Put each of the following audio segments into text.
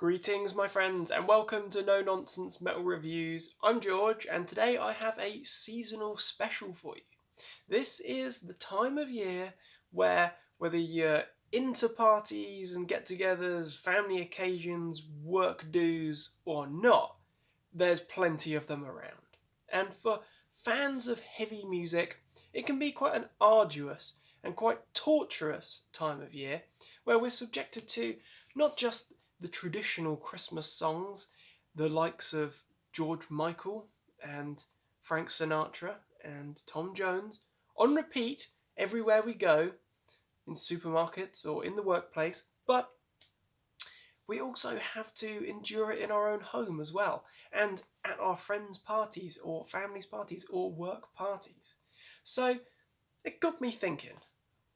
Greetings, my friends, and welcome to No Nonsense Metal Reviews. I'm George, and today I have a seasonal special for you. This is the time of year where, whether you're into parties and get togethers, family occasions, work dues, or not, there's plenty of them around. And for fans of heavy music, it can be quite an arduous and quite torturous time of year where we're subjected to not just the traditional Christmas songs, the likes of George Michael and Frank Sinatra and Tom Jones, on repeat everywhere we go, in supermarkets or in the workplace, but we also have to endure it in our own home as well, and at our friends' parties or families' parties or work parties. So it got me thinking,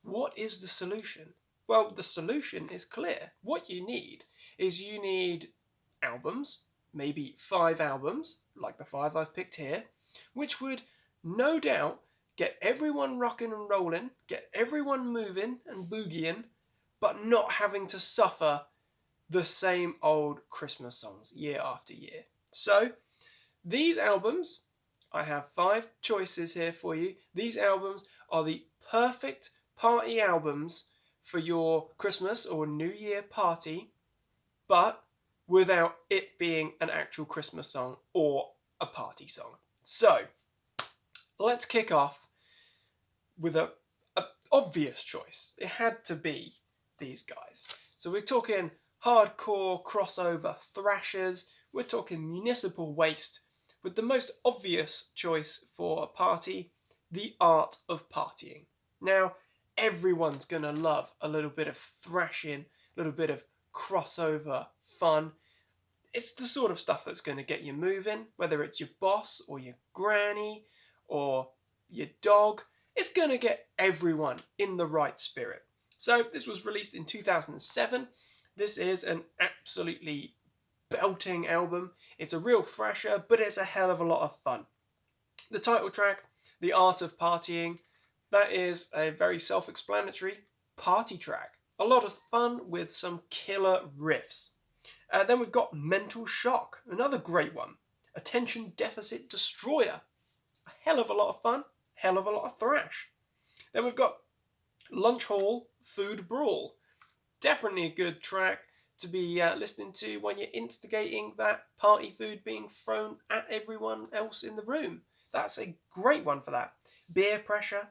what is the solution? Well, the solution is clear. What you need is you need albums, maybe 5 albums, like the 5 I've picked here, which would no doubt get everyone rocking and rolling, get everyone moving and boogieing, but not having to suffer the same old Christmas songs year after year. So, these albums, I have 5 choices here for you. These albums are the perfect party albums for your Christmas or New Year party, but without it being an actual Christmas song or a party song. So, let's kick off with a obvious choice. It had to be these guys. So we're talking hardcore crossover thrashers, we're talking Municipal Waste, with the most obvious choice for a party, The Art of Partying. Now, everyone's going to love a little bit of thrashing, a little bit of crossover fun. It's the sort of stuff that's going to get you moving, whether it's your boss or your granny or your dog. It's going to get everyone in the right spirit. So this was released in 2007. This is an absolutely belting album. It's a real thrasher, but it's a hell of a lot of fun. The title track, The Art of Partying, that is a very self-explanatory party track. A lot of fun with some killer riffs. Then we've got Mental Shock, another great one. Attention Deficit Destroyer, a hell of a lot of fun, hell of a lot of thrash. Then we've got Lunch Hall Food Brawl. Definitely a good track to be listening to when you're instigating that party food being thrown at everyone else in the room. That's a great one for that. Beer Pressure,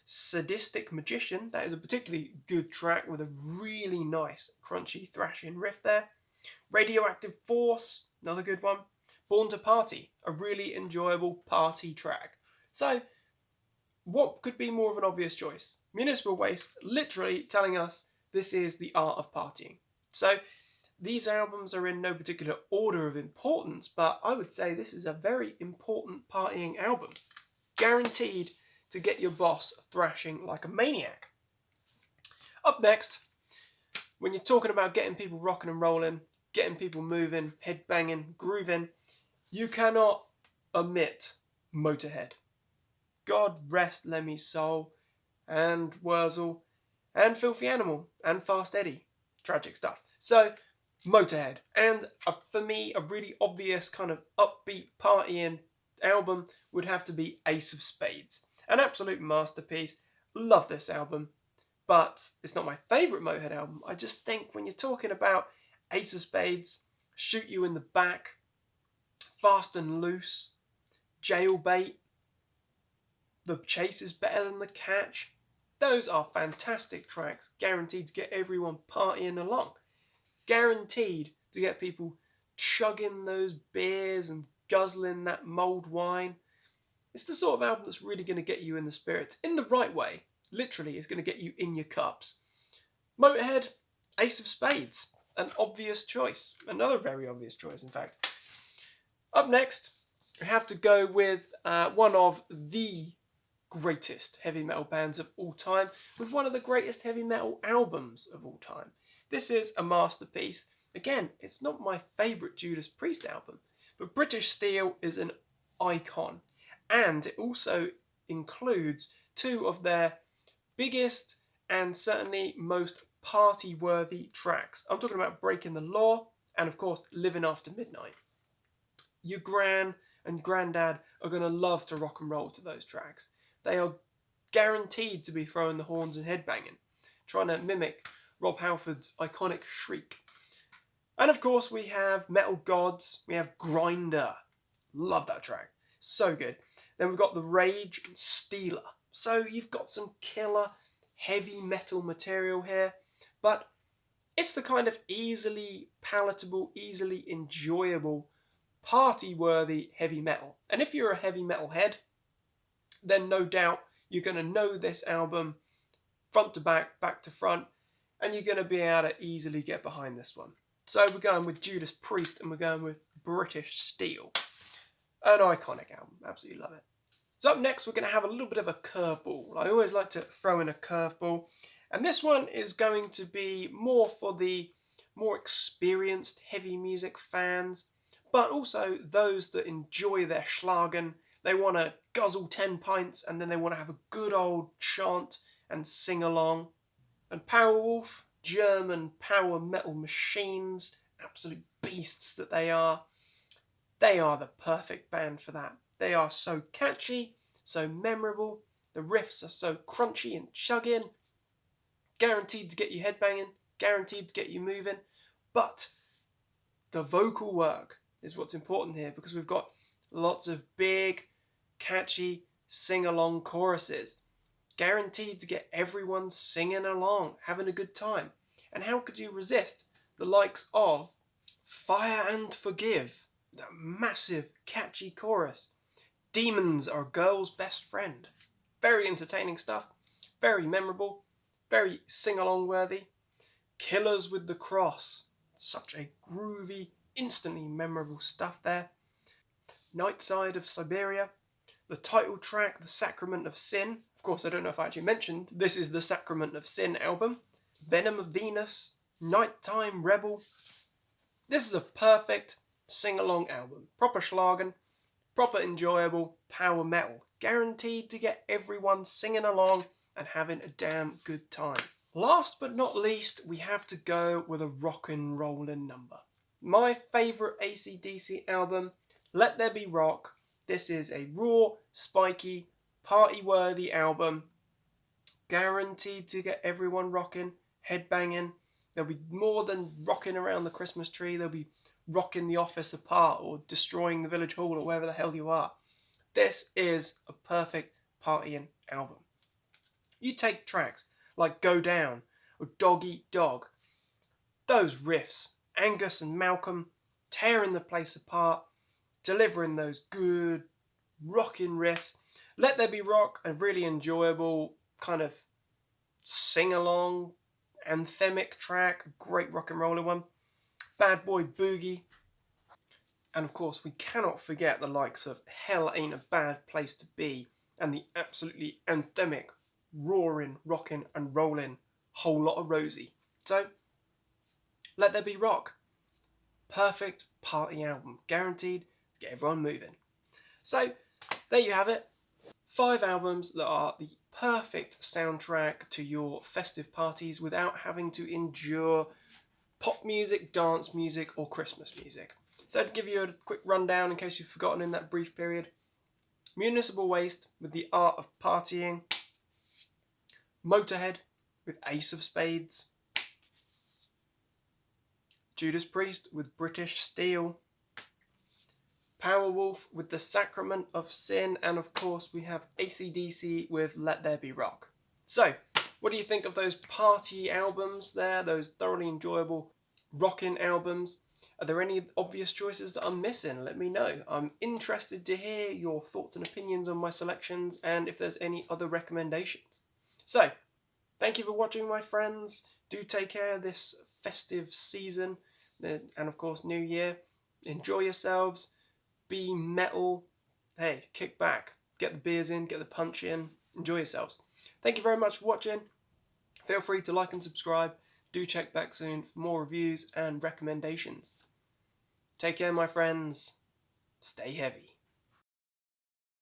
Sadistic Magician, that is a particularly good track with a really nice crunchy thrashing riff there. Radioactive Force, another good one. Born to Party, a really enjoyable party track. So, what could be more of an obvious choice? Municipal Waste literally telling us this is the art of partying. So, these albums are in no particular order of importance, but I would say this is a very important partying album. Guaranteed to get your boss thrashing like a maniac. Up next, when you're talking about getting people rocking and rolling, getting people moving, head banging, grooving, you cannot omit Motorhead. God rest Lemmy's soul, and Wurzel, and Filthy Animal, and Fast Eddie. Tragic stuff. So, Motorhead. And for me, a really obvious kind of upbeat partying album would have to be Ace of Spades. An absolute masterpiece. Love this album. But it's not my favourite Motorhead album. I just think when you're talking about Ace of Spades, Shoot You in the Back, Fast and Loose, Jailbait, The Chase is Better Than the Catch, those are fantastic tracks, guaranteed to get everyone partying along. Guaranteed to get people chugging those beers and guzzling that mulled wine. It's the sort of album that's really going to get you in the spirits, in the right way. Literally, it's going to get you in your cups. Motorhead, Ace of Spades, an obvious choice. Another very obvious choice, in fact. Up next, we have to go with one of the greatest heavy metal bands of all time, with one of the greatest heavy metal albums of all time. This is a masterpiece. Again, it's not my favourite Judas Priest album, but British Steel is an icon, and it also includes 2 of their biggest and certainly most party-worthy tracks. I'm talking about Breaking the Law and of course Living After Midnight. Your gran and granddad are going to love to rock and roll to those tracks. They are guaranteed to be throwing the horns and headbanging, trying to mimic Rob Halford's iconic shriek. And of course we have Metal Gods, we have Grinder. Love that track. So good. Then we've got The Rage and Stealer. So you've got some killer heavy metal material here, but it's the kind of easily palatable, easily enjoyable, party-worthy heavy metal. And if you're a heavy metal head, then no doubt you're going to know this album front to back, back to front, and you're going to be able to easily get behind this one. So we're going with Judas Priest and we're going with British Steel. An iconic album, absolutely love it. So up next we're going to have a little bit of a curveball. I always like to throw in a curveball, and this one is going to be more for the more experienced heavy music fans, but also those that enjoy their Schlagen. They want to guzzle 10 pints and then they want to have a good old chant and sing along. And Powerwolf, German power metal machines, absolute beasts that they are the perfect band for that. They are so catchy, so memorable, the riffs are so crunchy and chugging, guaranteed to get you headbanging, guaranteed to get you moving, but the vocal work is what's important here, because we've got lots of big, catchy, sing-along choruses, guaranteed to get everyone singing along, having a good time. And how could you resist the likes of Fire and Forgive, that massive, catchy chorus. Demons are a girl's best friend. Very entertaining stuff, very memorable, very sing-along worthy. Killers with the Cross, such a groovy, instantly memorable stuff there. Night Side of Siberia, the title track, The Sacrament of Sin. Of course, I don't know if I actually mentioned, this is the Sacrament of Sin album. Venom of Venus, Nighttime Rebel. This is a perfect sing-along album. Proper Schlagen, proper enjoyable power metal. Guaranteed to get everyone singing along and having a damn good time. Last but not least, we have to go with a rock and rollin' number. My favourite AC/DC album, Let There Be Rock. This is a raw, spiky, party-worthy album. Guaranteed to get everyone rocking, headbanging. There'll be more than rocking around the Christmas tree. There'll be rocking the office apart or destroying the village hall or wherever the hell you are. This is a perfect partying album. You take tracks like Go Down or Dog Eat Dog. Those riffs, Angus and Malcolm tearing the place apart, delivering those good rocking riffs. Let There Be Rock, a really enjoyable kind of sing-along, anthemic track, great rock and roller one. Bad Boy Boogie. And of course, we cannot forget the likes of Hell Ain't a Bad Place to Be and the absolutely anthemic, roaring, rocking and rolling Whole Lot of Rosie. So, Let There Be Rock. Perfect party album. Guaranteed to get everyone moving. So, there you have it. 5 albums that are the perfect soundtrack to your festive parties without having to endure pop music, dance music or Christmas music. So to give you a quick rundown in case you've forgotten in that brief period. Municipal Waste with The Art of Partying. Motorhead with Ace of Spades. Judas Priest with British Steel. Powerwolf with The Sacrament of Sin, and of course we have AC/DC with Let There Be Rock. So, what do you think of those party albums there, those thoroughly enjoyable rocking albums? Are there any obvious choices that I'm missing? Let me know. I'm interested to hear your thoughts and opinions on my selections and if there's any other recommendations. So, thank you for watching, my friends. Do take care this festive season and of course New Year. Enjoy yourselves. Be metal. Hey, kick back. Get the beers in, get the punch in. Enjoy yourselves. Thank you very much for watching. Feel free to like and subscribe. Do check back soon for more reviews and recommendations. Take care, my friends. Stay heavy.